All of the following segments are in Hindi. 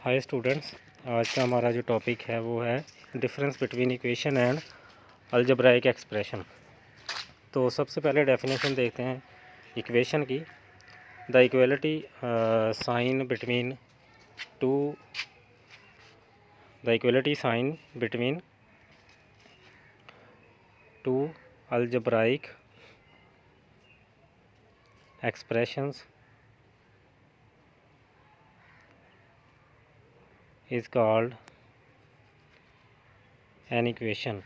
हाय स्टूडेंट्स, आज का हमारा जो टॉपिक है वो है difference between equation and algebraic expression. तो सबसे पहले डेफिनेशन देखते हैं इक्वेशन की। The equality sign between two algebraic expressions is called an equation।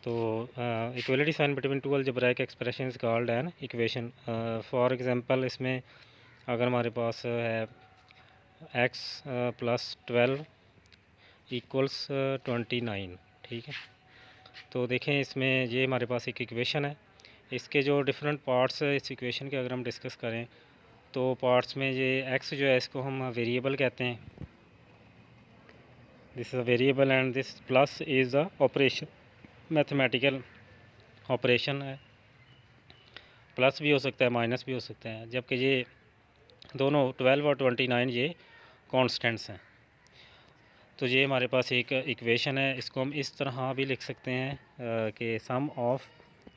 तो equality sign between two algebraic expression is called an equation. For example इसमें अगर हमारे पास है x प्लस 12 इक्वल्स 29, ठीक है। तो देखें इसमें ये हमारे पास एक इक्वेशन है। इसके जो डिफरेंट पार्ट्स इस इक्वेशन के अगर हम डिस्कस करें तो पार्ट्स में ये x जो है इसको हम वेरिएबल कहते हैं, this is a variable, and this plus is a operation, mathematical operation है। प्लस भी हो सकता है, माइनस भी हो सकता है, जबकि ये दोनों 12 और 29 ये कांस्टेंट्स हैं। तो ये हमारे पास एक इक्वेशन है। इसको हम इस तरह भी लिख सकते हैं कि सम ऑफ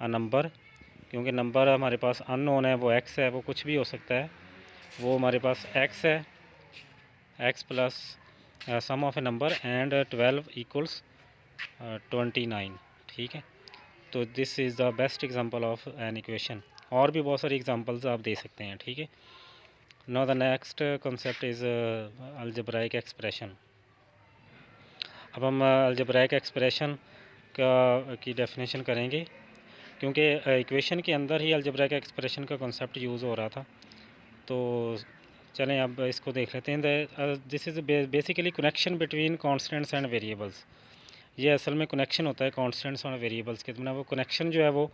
अ नंबर, क्योंकि नंबर हमारे पास अननोन है, वो x है, वो कुछ भी हो सकता है। वो हमारे पास x है, x plus sum of a number and 12 equals 29, ठीक है। तो this is the best example of an equation. और भी बहुत सारी एग्जांपल्स आप दे सकते हैं, ठीक है। Now the next concept is algebraic expression. अब हम अलजेब्राइक एक्सप्रेशन की डेफिनेशन करेंगे, क्योंकि इक्वेशन के अंदर ही अलजेब्राइक एक्सप्रेशन का कॉन्सेप्ट यूज़ हो रहा था। तो चलें अब इसको देख लेते हैं। This is basically connection between constants and variables. ये असल में कनेक्शन होता है कॉन्स्टेंट्स और वेरिएबल्स के। वो कनेक्शन जो है वो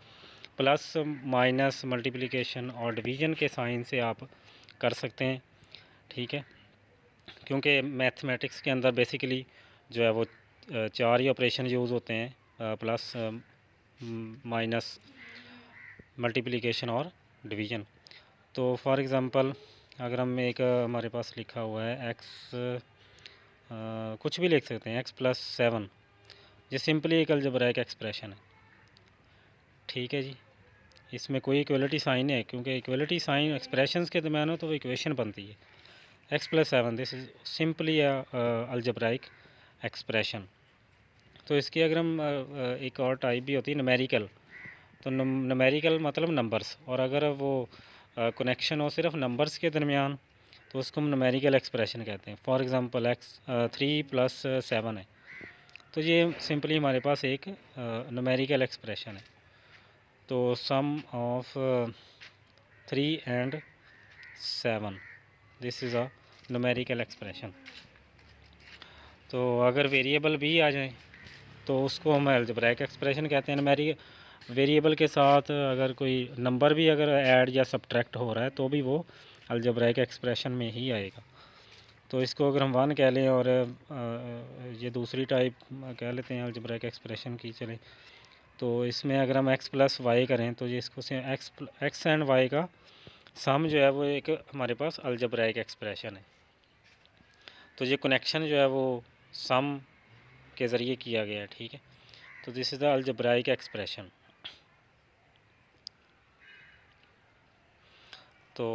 प्लस माइनस मल्टीप्लिकेशन और डिवीज़न के साइन से आप कर सकते हैं, ठीक है। क्योंकि मैथमेटिक्स के अंदर बेसिकली जो है वो 4 ही ऑपरेशन यूज़ होते हैं, प्लस माइनस मल्टीप्लिकेशन और डिवीज़न। तो फॉर एग्ज़ाम्पल अगर हम एक हमारे पास लिखा हुआ है x, कुछ भी लिख सकते हैं, x प्लस 7, ये सिंपली एक अलजेब्राइक एक्सप्रेशन है, ठीक है जी। इसमें कोई इक्वलिटी साइन है, क्योंकि इक्वलिटी साइन एक्सप्रेशंस के दरम्यान हो तो वो इक्वेशन बनती है। x plus 7, this is simply algebraic expression. तो इसकी अगर हम एक और टाइप भी होती है न्यूमेरिकल। तो न्यूमेरिकल मतलब नंबर्स, और अगर वो कनेक्शन हो सिर्फ नंबर्स के दरमियान तो उसको हम न्यूमेरिकल एक्सप्रेशन कहते हैं। फॉर एग्ज़ाम्पल x 3 प्लस 7 है, तो ये सिंपली हमारे पास एक न्यूमेरिकल एक्सप्रेशन है। तो sum of 3 and 7, this is a numerical expression. तो अगर वेरिएबल भी आ जाए तो उसको हम अलजेब्राइक एक्सप्रेशन कहते हैं। वेरिएबल के साथ अगर कोई नंबर भी अगर ऐड या सब्ट्रैक्ट हो रहा है तो भी वो अलजेब्राइक एक्सप्रेशन में ही आएगा। तो इसको अगर हम 1 कह लें और ये दूसरी टाइप कह लेते हैं अलजेब्राइक एक्सप्रेशन की, चले। तो इसमें अगर हम x प्लस वाई करें तो ये इसको से x एंड y का सम जो है वो एक हमारे पास अलजेब्राइक एक्सप्रेशन है। तो ये कनेक्शन जो है वो सम के ज़रिए किया गया है, ठीक है। तो this is the algebraic expression. तो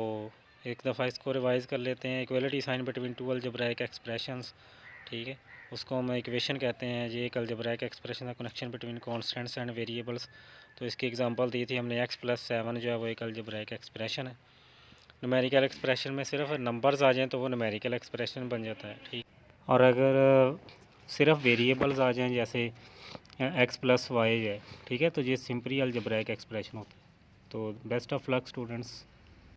एक दफ़ा इसको रिवाइज़ कर लेते हैं। Equality sign between two algebraic expressions, ठीक है, उसको हम इक्वेशन कहते हैं। ये एक अलजेब्राइक एक्सप्रेशन है, connection between constants and variables. तो इसकी एग्जांपल दी थी हमने, x प्लस 7 जो है वो एक अलजेब्राइक एक्सप्रेशन है। न्यूमेरिकल एक्सप्रेशन में सिर्फ नंबर्स आ जाएँ तो वो न्यूमेरिकल एक्सप्रेशन बन जाता है, ठीक। और अगर सिर्फ वेरिएबल्स आ जाएँ जैसे x प्लस वाई है, ठीक है, तो ये सिंपली अलजेब्राइक एक्सप्रेशन होता है। तो बेस्ट ऑफ लक स्टूडेंट्स।